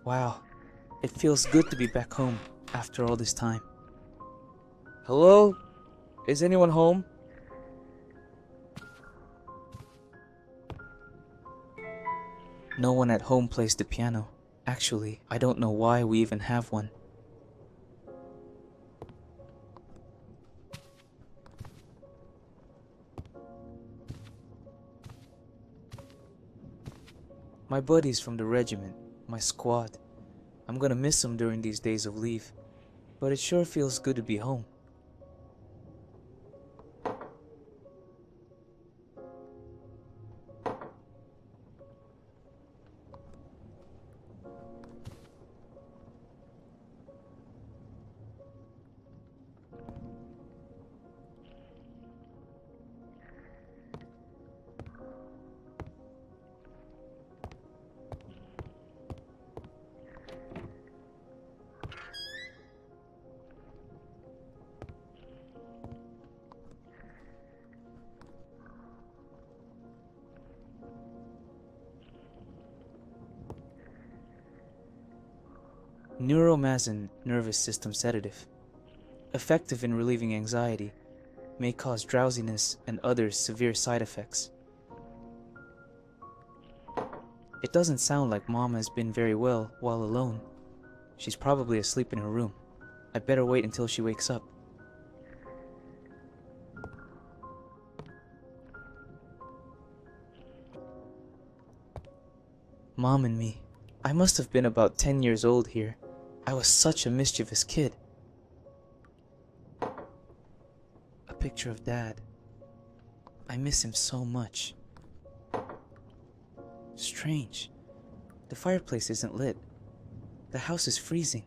Wow, it feels good to be back home after all this time. Hello? Is anyone home? No one at home plays the piano. Actually, I don't know why we even have one. My buddies from the regiment, my squad. I'm gonna miss them during these days of leave, but it sure feels good to be home. Neuromazin nervous system sedative, effective in relieving anxiety, may cause drowsiness and other severe side effects. It doesn't sound like Mom has been very well while alone. She's probably asleep in her room. I better wait until she wakes up. Mom and me. I must have been about 10 years old here. I was such a mischievous kid. A picture of Dad. I miss him so much. Strange. The fireplace isn't lit. The house is freezing.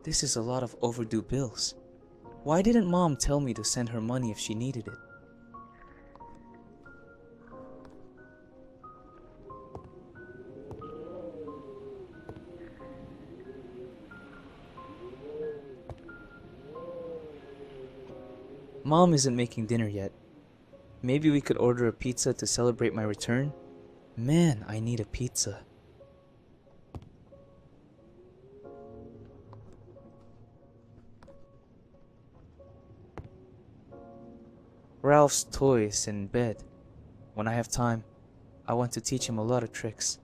This is a lot of overdue bills. Why didn't Mom tell me to send her money if she needed it? Mom isn't making dinner yet. Maybe we could order a pizza to celebrate my return? Man, I need a pizza. Ralph's toys in bed. When I have time, I want to teach him a lot of tricks.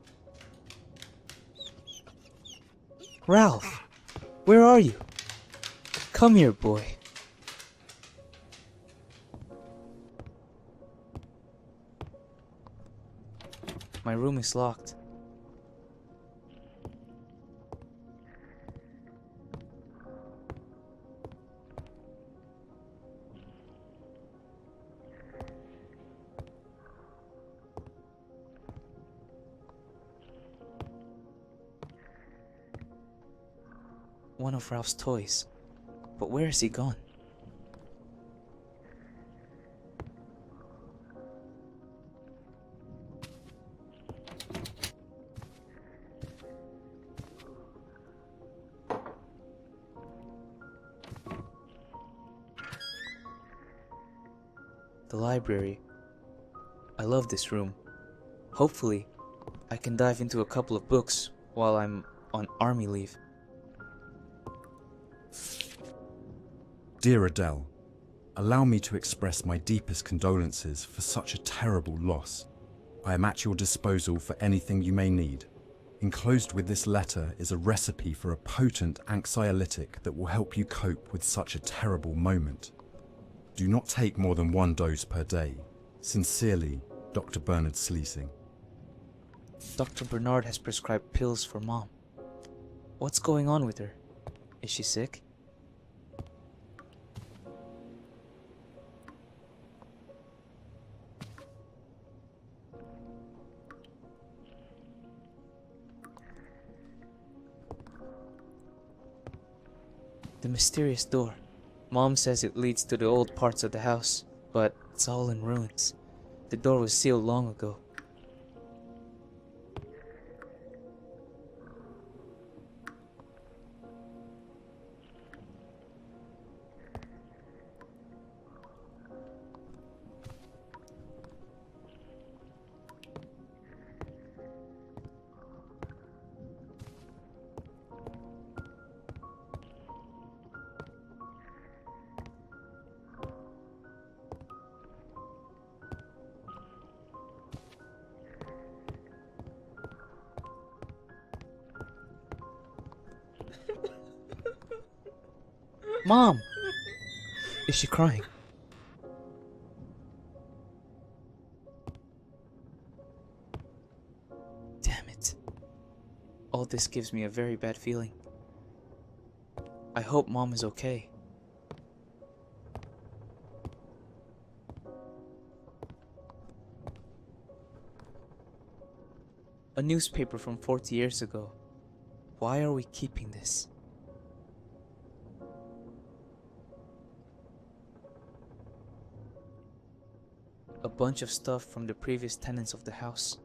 Ralph! Where are you? Come here, boy. My room is locked. One of Ralph's toys. But where is he gone? The library. I love this room. Hopefully, I can dive into a couple of books while I'm on army leave. Dear Adele, allow me to express my deepest condolences for such a terrible loss. I am at your disposal for anything you may need. Enclosed with this letter is a recipe for a potent anxiolytic that will help you cope with such a terrible moment. Do not take more than 1 dose per day. Sincerely, Dr. Bernard Sleesing. Dr. Bernard has prescribed pills for Mom. What's going on with her? Is she sick? The mysterious door. Mom says it leads to the old parts of the house, but it's all in ruins. The door was sealed long ago. Mom! Is she crying? Damn it. All this gives me a very bad feeling. I hope Mom is okay. A newspaper from 40 years ago. Why are we keeping this? A bunch of stuff from the previous tenants of the house.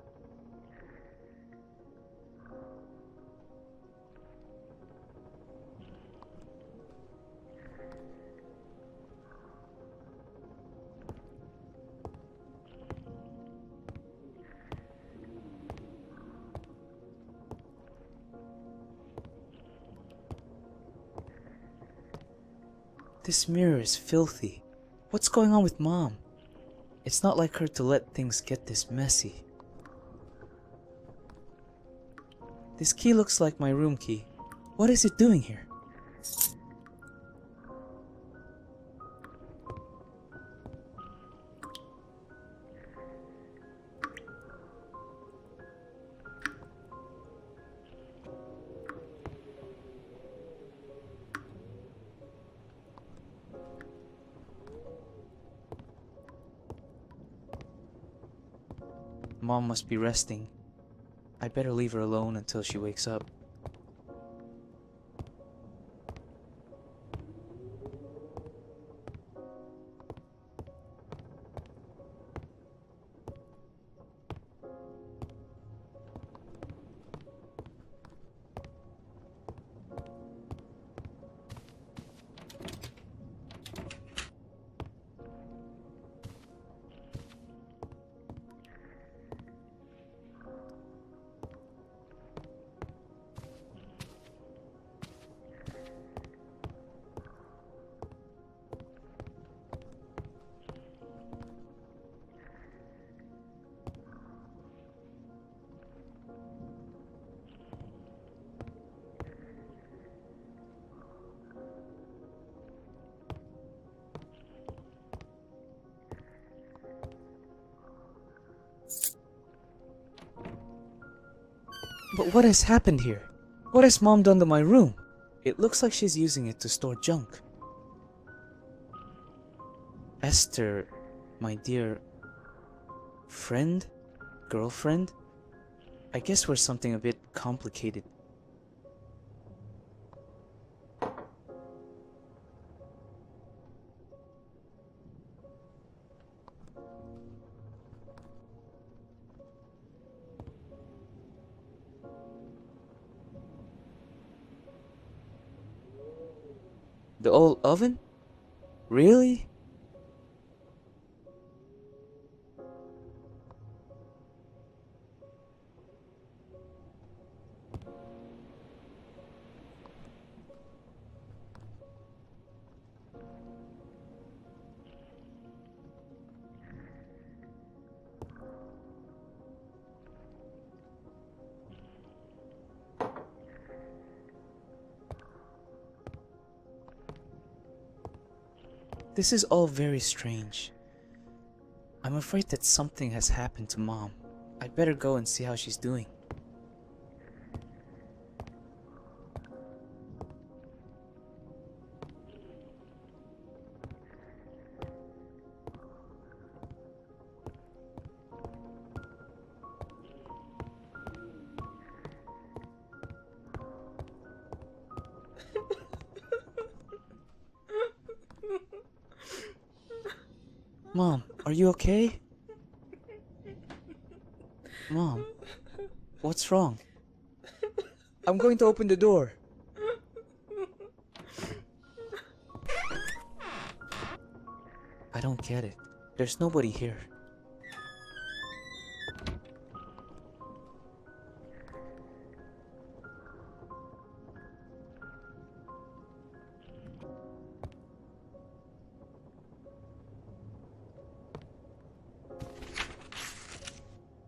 This mirror is filthy. What's going on with Mom? It's not like her to let things get this messy. This key looks like my room key. What is it doing here? Mom must be resting. I better leave her alone until she wakes up. But what has happened here? What has Mom done to my room? It looks like she's using it to store junk. Esther, my dear friend? Girlfriend? I guess we're something a bit complicated. The old oven? Really? This is all very strange. I'm afraid that something has happened to Mom. I'd better go and see how she's doing. Mom, are you okay? Mom, what's wrong? I'm going to open the door. I don't get it. There's nobody here.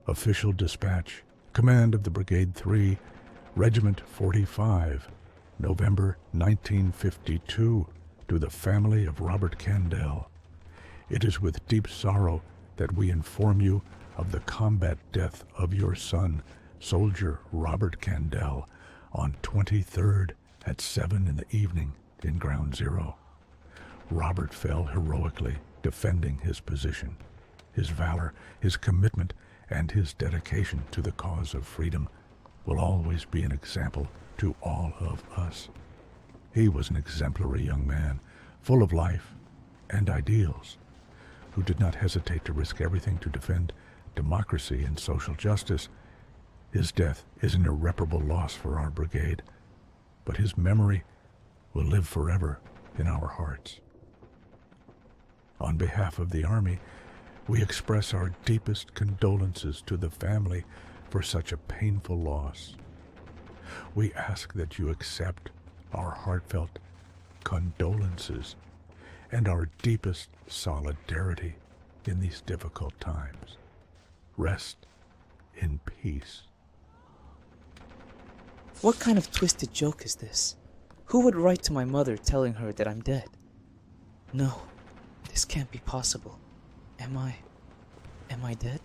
Official dispatch. Command of the Brigade 3, Regiment 45, November 1952, to the family of Robert Candell. It is with deep sorrow that we inform you of the combat death of your son, Soldier Robert Candell, on 23rd at 7 in the evening in Ground Zero. Robert fell heroically defending his position. His valor, his commitment, and his dedication to the cause of freedom will always be an example to all of us. He was an exemplary young man, full of life and ideals, who did not hesitate to risk everything to defend democracy and social justice. His death is an irreparable loss for our brigade, but his memory will live forever in our hearts. On behalf of the Army, we express our deepest condolences to the family for such a painful loss. We ask that you accept our heartfelt condolences and our deepest solidarity in these difficult times. Rest in peace. What kind of twisted joke is this? Who would write to my mother telling her that I'm dead? No, this can't be possible. Am I dead?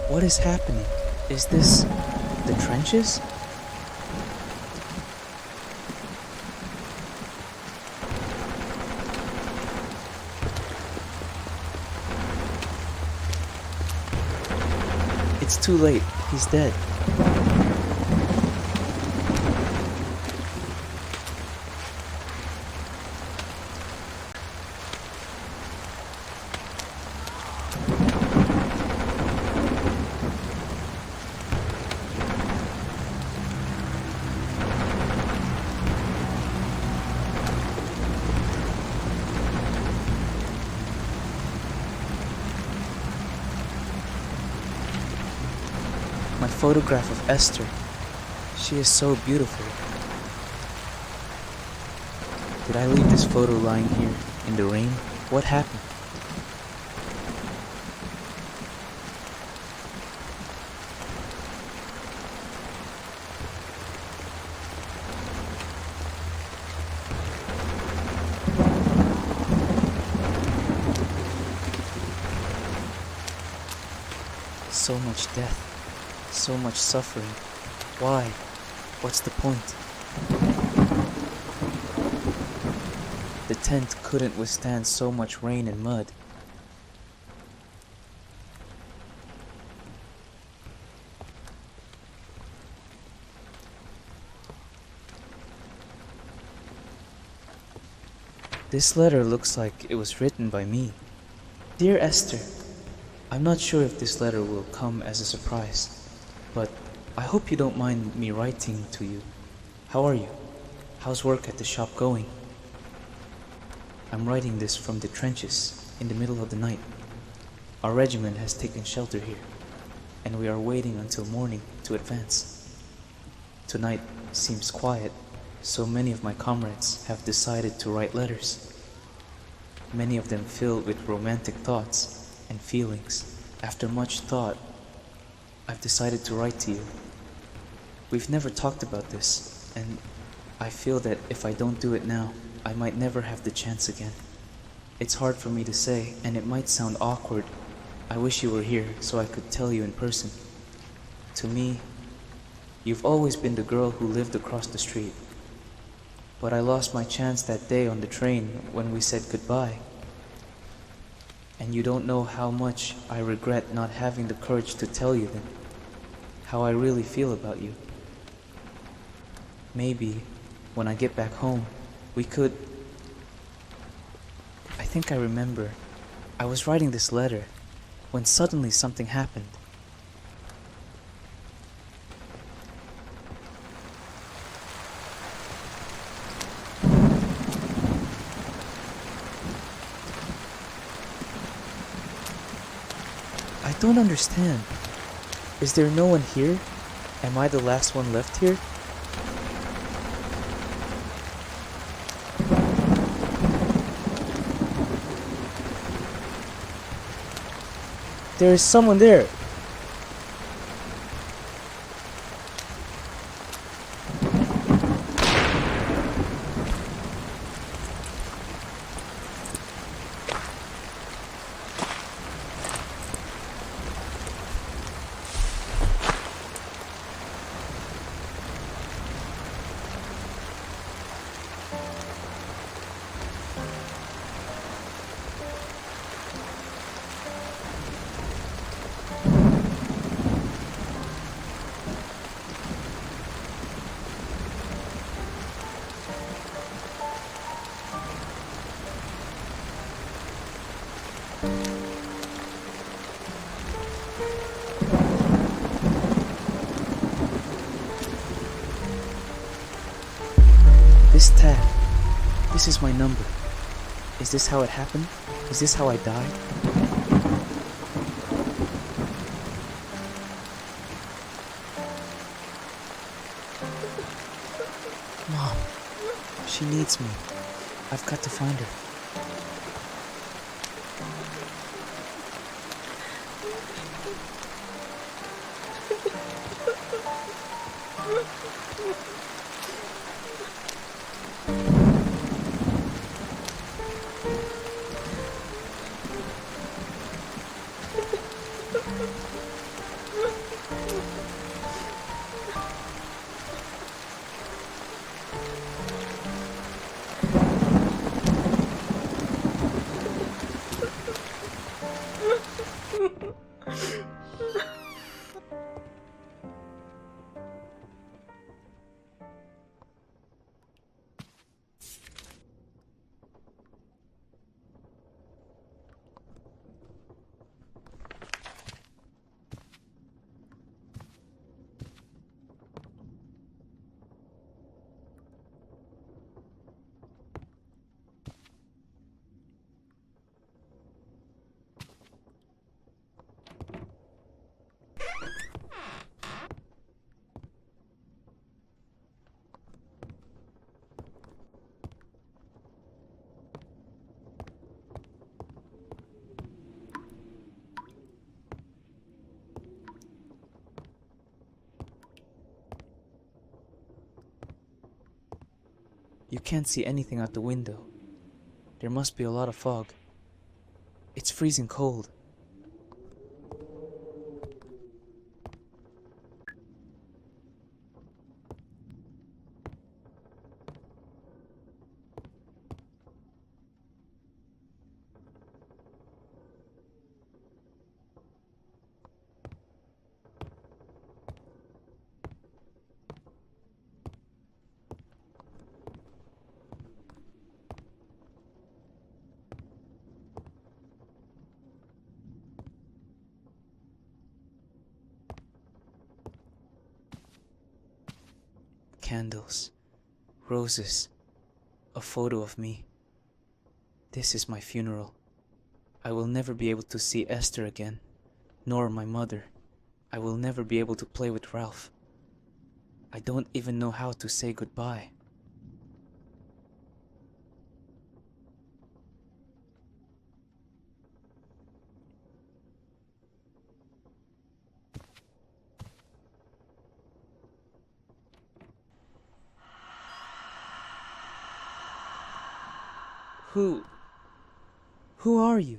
What is happening? Is this the trenches? It's too late. He's dead. My photograph of Esther. She is so beautiful. Did I leave this photo lying here in the rain? What happened? So much death. So much suffering. Why? What's the point? The tent couldn't withstand so much rain and mud. This letter looks like it was written by me. Dear Esther, I'm not sure if this letter will come as a surprise. But I hope you don't mind me writing to you. How are you? How's work at the shop going? I'm writing this from the trenches in the middle of the night. Our regiment has taken shelter here, and we are waiting until morning to advance. Tonight seems quiet, so many of my comrades have decided to write letters. Many of them filled with romantic thoughts and feelings. After much thought, I've decided to write to you. We've never talked about this, and I feel that if I don't do it now, I might never have the chance again. It's hard for me to say, and it might sound awkward. I wish you were here so I could tell you in person. To me, you've always been the girl who lived across the street. But I lost my chance that day on the train when we said goodbye. And you don't know how much I regret not having the courage to tell you then, how I really feel about you. Maybe, when I get back home, we could... I think I remember. I was writing this letter when suddenly something happened. I don't understand. Is there no one here? Am I the last one left here? There is someone there. This tag, this is my number. Is this how it happened? Is this how I died? Mom, she needs me. I've got to find her. You can't see anything out the window. There must be a lot of fog. It's freezing cold. Candles, roses, a photo of me. This is my funeral. I will never be able to see Esther again, nor my mother. I will never be able to play with Ralph. I don't even know how to say goodbye. Who are you?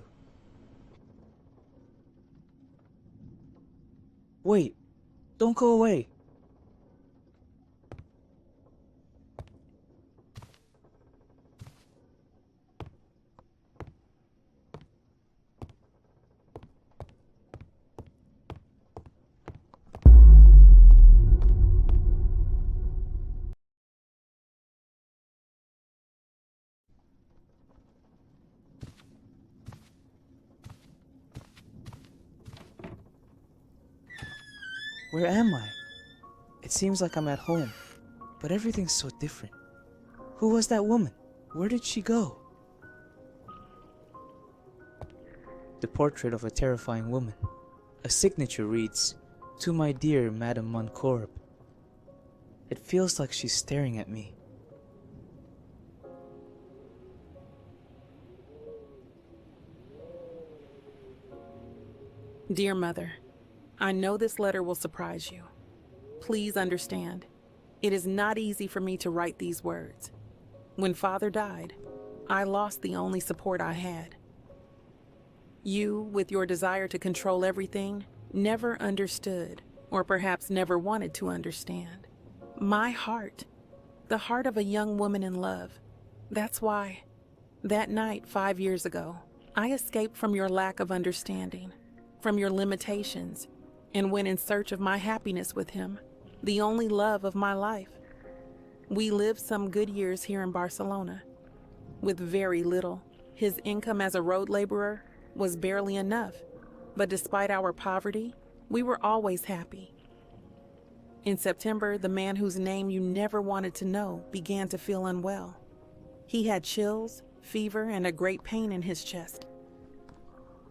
Wait, don't go away. Where am I? It seems like I'm at home, but everything's so different. Who was that woman? Where did she go? The portrait of a terrifying woman. A signature reads, "To my dear Madame Moncorb." It feels like she's staring at me. Dear Mother, I know this letter will surprise you. Please understand, it is not easy for me to write these words. When Father died, I lost the only support I had. You, with your desire to control everything, never understood, or perhaps never wanted to understand. My heart, the heart of a young woman in love. That's why, that night 5 years ago, I escaped from your lack of understanding, from your limitations, and went in search of my happiness with him, the only love of my life. We lived some good years here in Barcelona. With very little, his income as a road laborer was barely enough, but despite our poverty, we were always happy. In September, the man whose name you never wanted to know began to feel unwell. He had chills, fever, and a great pain in his chest.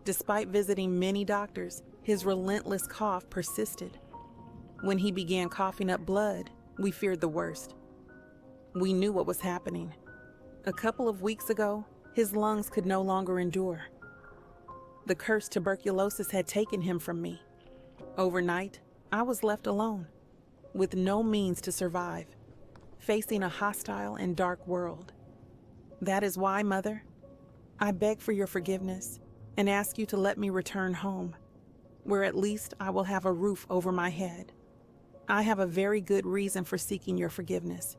Despite visiting many doctors, his relentless cough persisted. When he began coughing up blood, we feared the worst. We knew what was happening. A couple of weeks ago, his lungs could no longer endure. The cursed tuberculosis had taken him from me. Overnight, I was left alone, with no means to survive, facing a hostile and dark world. That is why, Mother, I beg for your forgiveness and ask you to let me return home, where at least I will have a roof over my head. I have a very good reason for seeking your forgiveness.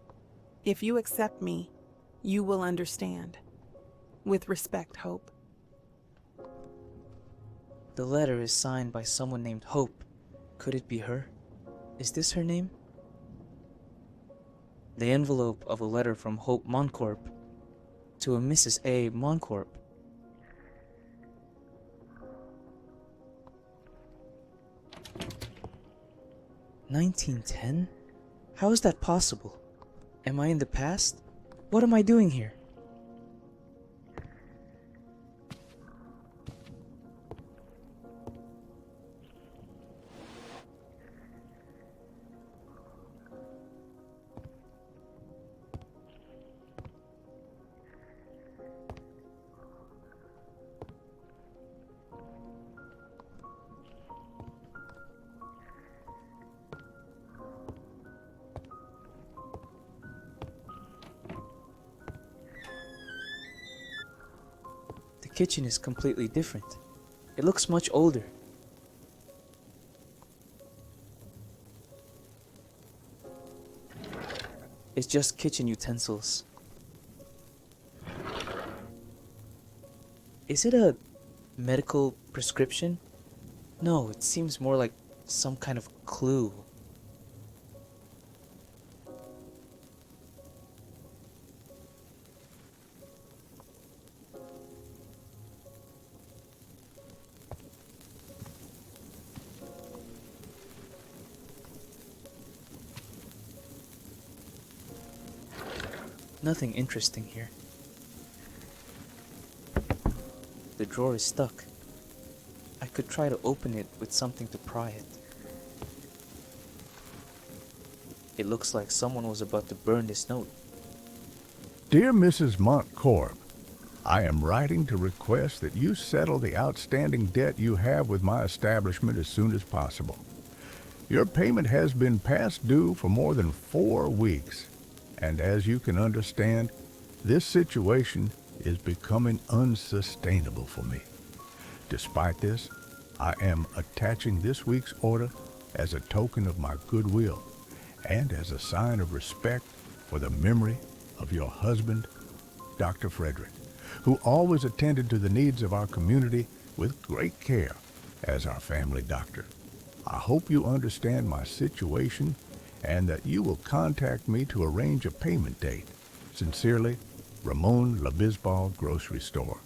If you accept me, you will understand. With respect, Hope. The letter is signed by someone named Hope. Could it be her? Is this her name? The envelope of a letter from Hope Moncorp to a Mrs. A. Moncorp. "1910? How is that possible? Am I in the past? What am I doing here?" The kitchen is completely different. It looks much older. It's just kitchen utensils. Is it a medical prescription? No, it seems more like some kind of clue. Nothing interesting here. The drawer is stuck. I could try to open it with something to pry it. It looks like someone was about to burn this note. Dear Mrs. Montcorp, I am writing to request that you settle the outstanding debt you have with my establishment as soon as possible. Your payment has been past due for more than 4 weeks, and as you can understand, this situation is becoming unsustainable for me. Despite this, I am attaching this week's order as a token of my goodwill and as a sign of respect for the memory of your husband, Dr. Frederick, who always attended to the needs of our community with great care as our family doctor. I hope you understand my situation and that you will contact me to arrange a payment date. Sincerely, Ramon Labisbal Grocery Store.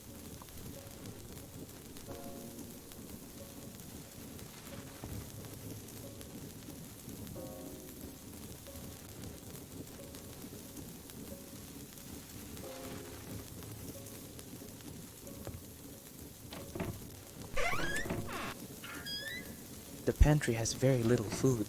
the pantry has very little food.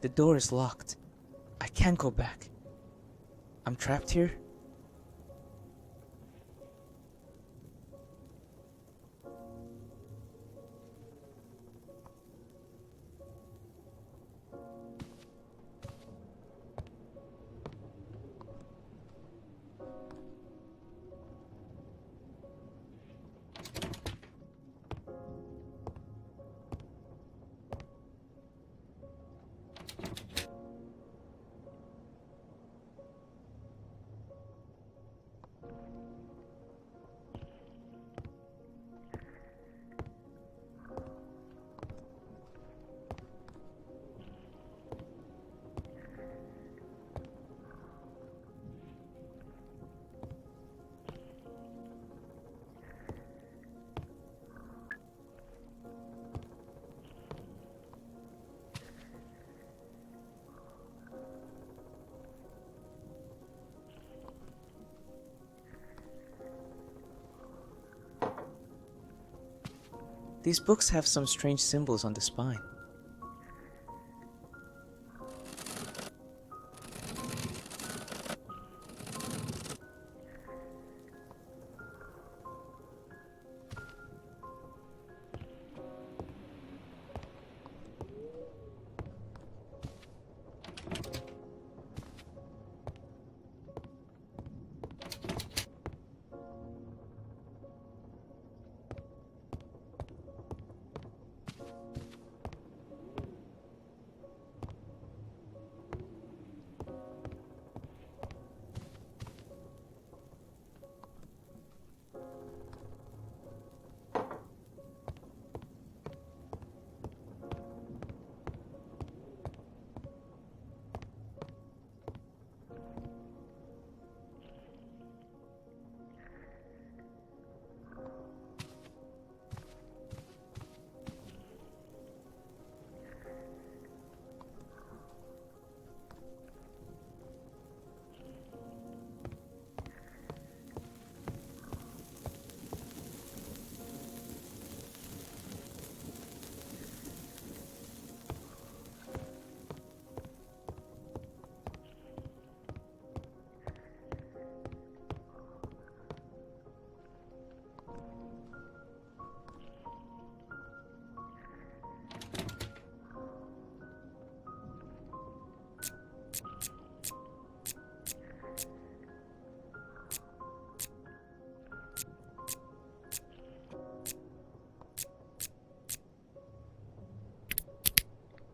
The door is locked. I can't go back. I'm trapped here? These books have some strange symbols on the spine.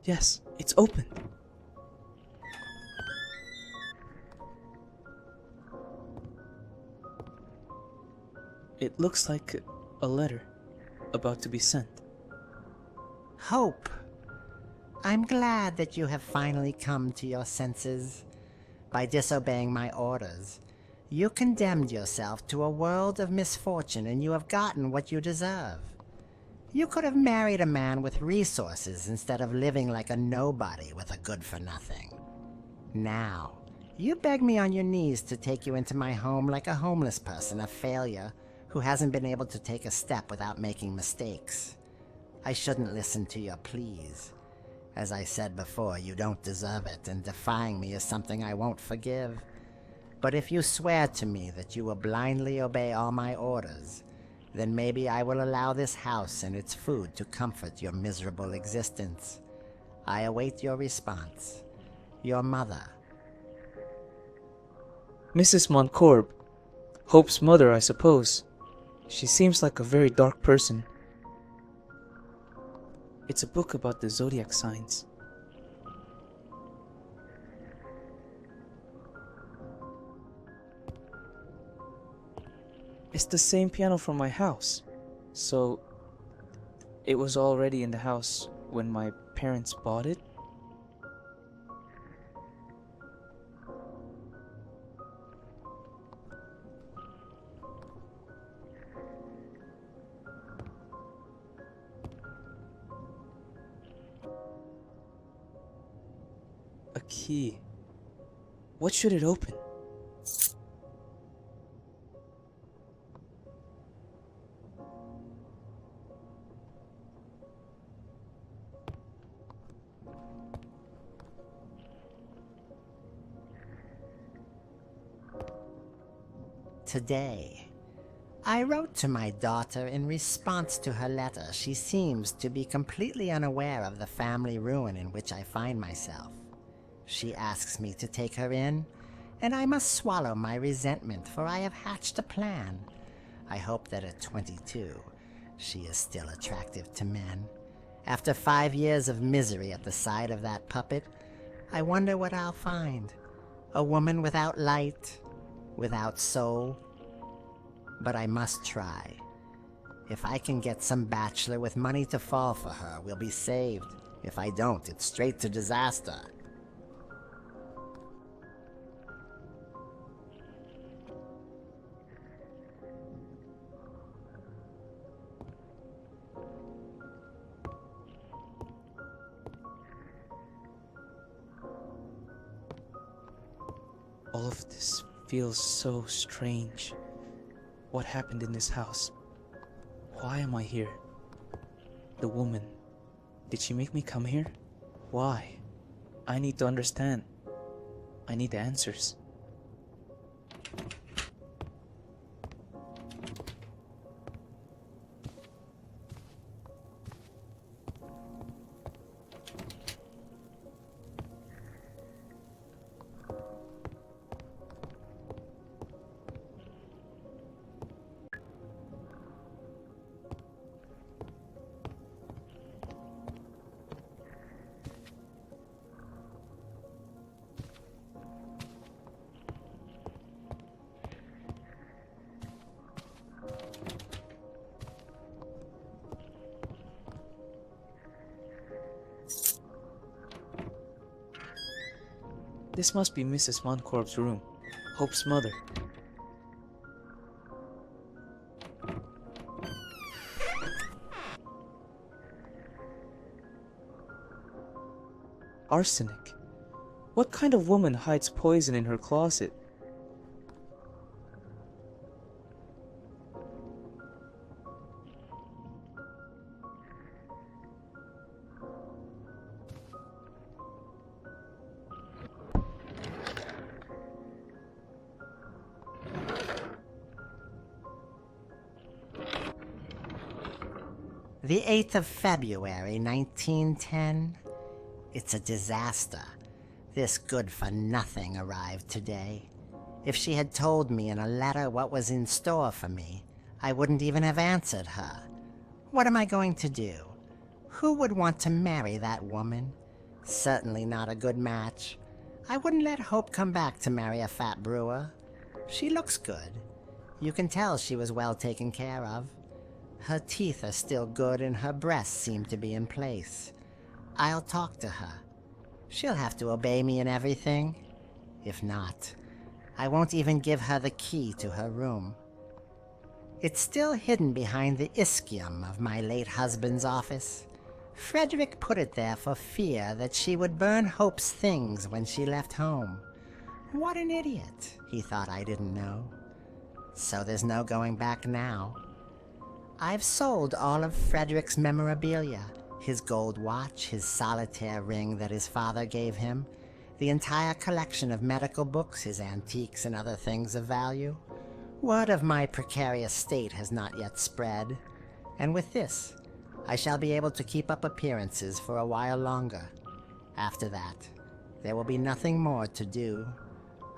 Yes, it's open. It looks like a letter about to be sent. Hope. I'm glad that you have finally come to your senses. By disobeying my orders, you condemned yourself to a world of misfortune, and you have gotten what you deserve. You could have married a man with resources instead of living like a nobody with a good-for-nothing. Now, you beg me on your knees to take you into my home like a homeless person, a failure, who hasn't been able to take a step without making mistakes. I shouldn't listen to your pleas. As I said before, you don't deserve it, and defying me is something I won't forgive. But if you swear to me that you will blindly obey all my orders, then maybe I will allow this house and its food to comfort your miserable existence. I await your response. Your mother. Mrs. Montcorb. Hope's mother, I suppose. She seems like a very dark person. It's a book about the zodiac signs. It's the same piano from my house. So, it was already in the house when my parents bought it? A key. What should it open? Today, I wrote to my daughter in response to her letter. She seems to be completely unaware of the family ruin in which I find myself. She asks me to take her in, and I must swallow my resentment, for I have hatched a plan. I hope that at 22, she is still attractive to men. After 5 years of misery at the side of that puppet, I wonder what I'll find. A woman without light, without soul. But I must try. If I can get some bachelor with money to fall for her, we'll be saved. If I don't, it's straight to disaster. All of this feels so strange. What happened in this house? Why am I here? The woman. Did she make me come here? Why? I need to understand. I need the answers. This must be Mrs. Montcorb's room, Hope's mother. Arsenic. What kind of woman hides poison in her closet? The 8th of February, 1910. It's a disaster. This good-for-nothing arrived today. If she had told me in a letter what was in store for me, I wouldn't even have answered her. What am I going to do? Who would want to marry that woman? Certainly not a good match. I wouldn't let Hope come back to marry a fat brewer. She looks good. You can tell she was well taken care of. Her teeth are still good and her breasts seem to be in place. I'll talk to her. She'll have to obey me in everything. If not, I won't even give her the key to her room. It's still hidden behind the ischium of my late husband's office. Frederick put it there for fear that she would burn Hope's things when she left home. What an idiot. He thought I didn't know. So there's no going back now. I've sold all of Frederick's memorabilia. His gold watch, his solitaire ring that his father gave him, the entire collection of medical books, his antiques and other things of value. Word of my precarious state has not yet spread, and with this, I shall be able to keep up appearances for a while longer. After that, there will be nothing more to do.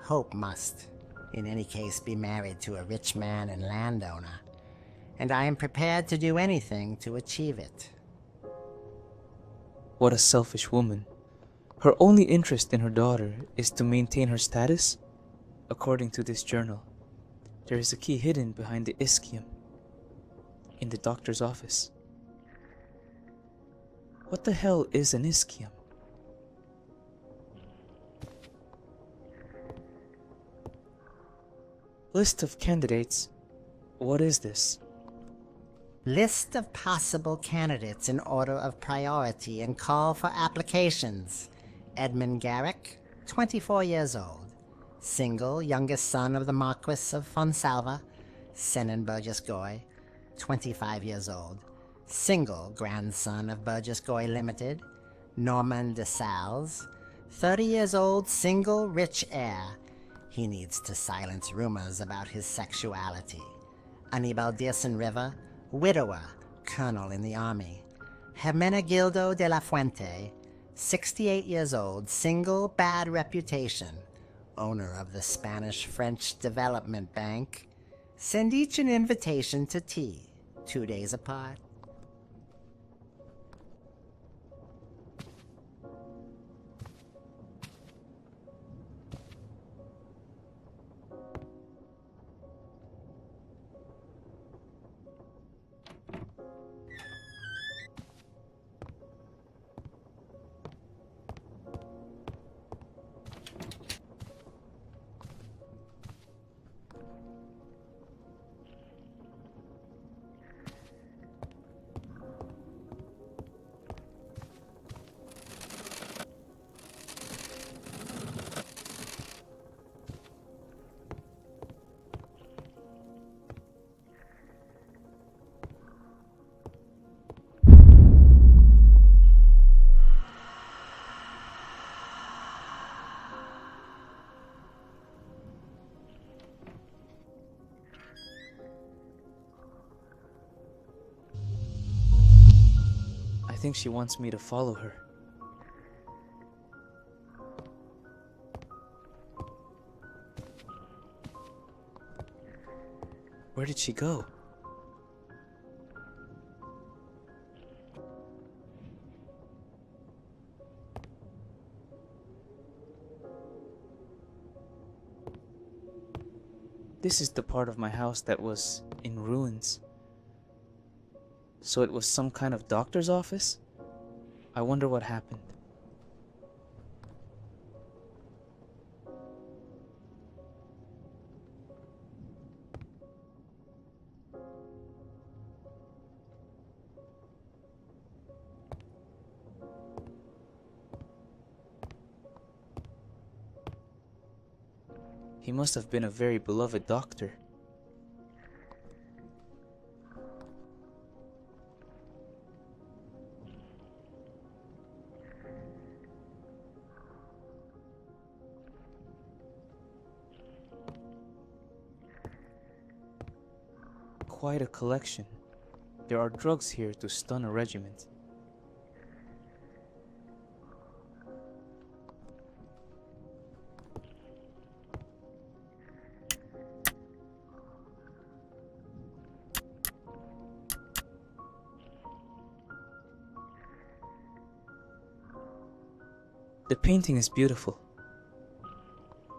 Hope must In any case, be married to a rich man and landowner. And I am prepared to do anything to achieve it. What a selfish woman. Her only interest in her daughter is to maintain her status? According to this journal, there is a key hidden behind the ischium in the doctor's office. What the hell is an ischium? List of candidates. What is this? List of possible candidates in order of priority and call for applications. Edmund Garrick, 24 years old. Single, youngest son of the Marquis of Fonsalva. Senan Burgess Goy, 25 years old. Single, grandson of Burgess Goy Limited. Norman de Salles, 30 years old, single, rich heir. He needs to silence rumors about his sexuality. Anibal Dearson River, widower, colonel in the army. Hermenegildo de la Fuente, 68 years old, single, bad reputation. Owner of the Spanish-French Development Bank. Send each an invitation to tea, 2 days apart. I think she wants me to follow her. Where did she go? This is the part of my house that was in ruins. So it was some kind of doctor's office? I wonder what happened. He must have been a very beloved doctor. Quite a collection. There are drugs here to stun a regiment. The painting is beautiful.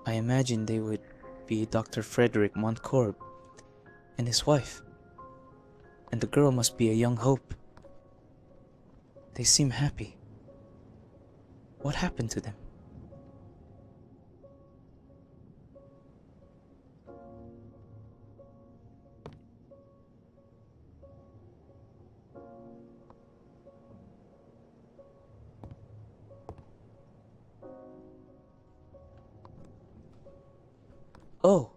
I imagine they would be Dr. Frederick Montcorb and his wife. And the girl must be a young hope. They seem happy. What happened to them? Oh,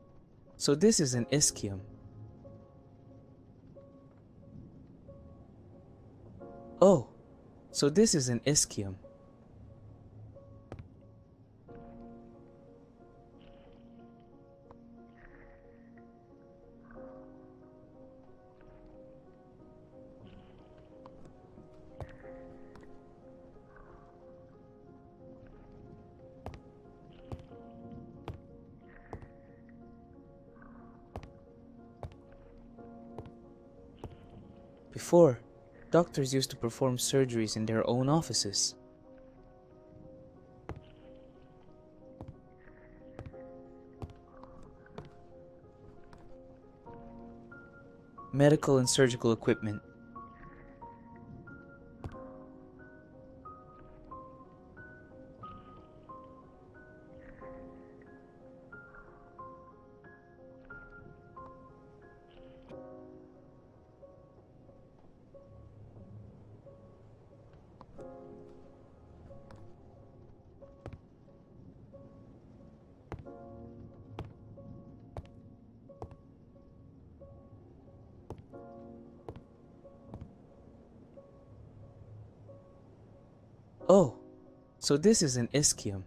so this is an ischium. Oh, so this is an ischium. Before, doctors used to perform surgeries in their own offices. Medical and surgical equipment. Oh, so this is an ischium.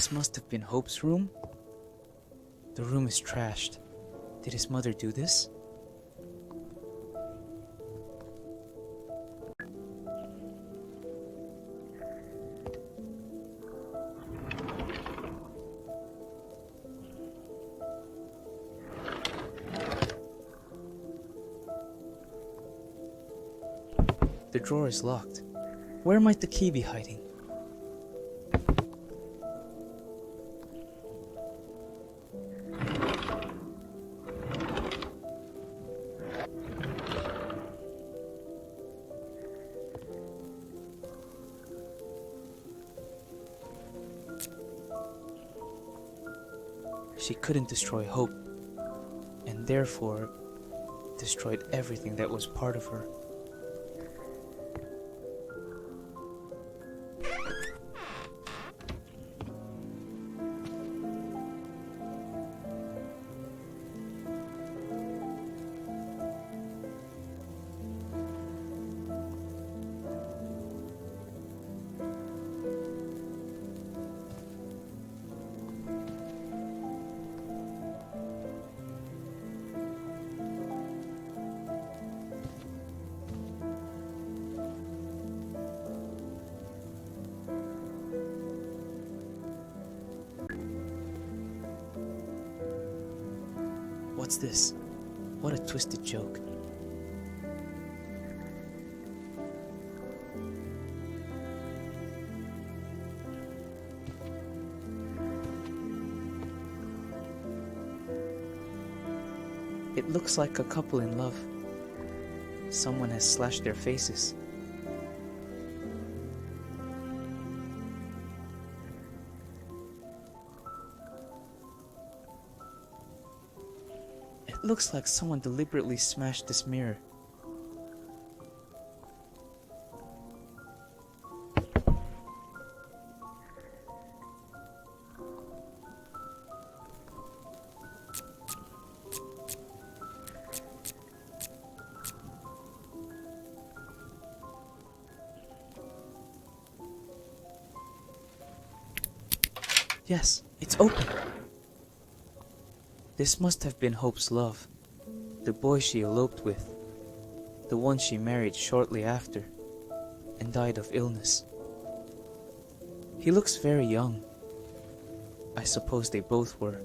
This must have been Hope's room. The room is trashed. Did his mother do this? The drawer is locked. Where might the key be hiding? She couldn't destroy Hope, and therefore destroyed everything that was part of her. What's this? What a twisted joke. It looks like a couple in love. Someone has slashed their faces. It looks like someone deliberately smashed this mirror. Yes, it's open. This must have been Hope's love. The boy she eloped with. The one she married shortly after and died of illness. He looks very young. I suppose they both were.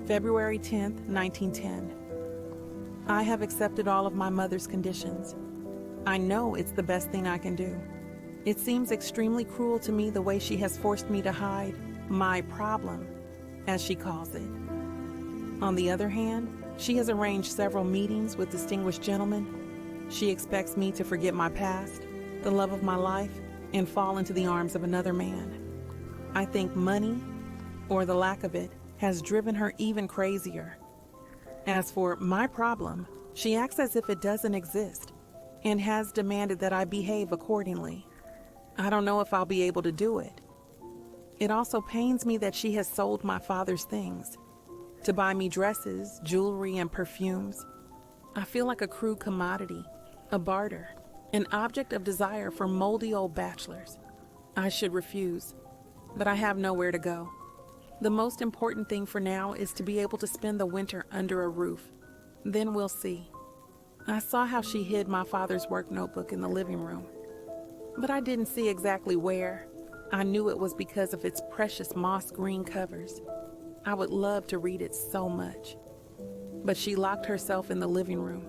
February 10th, 1910. I have accepted all of my mother's conditions. I know it's the best thing I can do. It seems extremely cruel to me the way she has forced me to hide my problem, as she calls it. On the other hand, she has arranged several meetings with distinguished gentlemen. She expects me to forget my past, the love of my life, and fall into the arms of another man. I think money, or the lack of it, has driven her even crazier. As for my problem, she acts as if it doesn't exist and has demanded that I behave accordingly. I don't know if I'll be able to do it. It also pains me that she has sold my father's things to buy me dresses, jewelry, and perfumes. I feel like a crude commodity, a barter, an object of desire for moldy old bachelors. I should refuse, but I have nowhere to go. The most important thing for now is to be able to spend the winter under a roof. Then we'll see. I saw how she hid my father's work notebook in the living room, but I didn't see exactly where. I knew it was because of its precious moss green covers. I would love to read it so much. But she locked herself in the living room.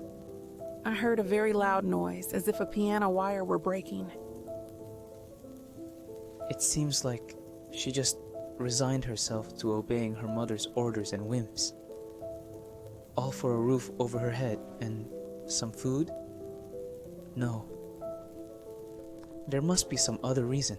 I heard a very loud noise, as if a piano wire were breaking. It seems like she just resigned herself to obeying her mother's orders and whims. All for a roof over her head and some food? No. There must be some other reason.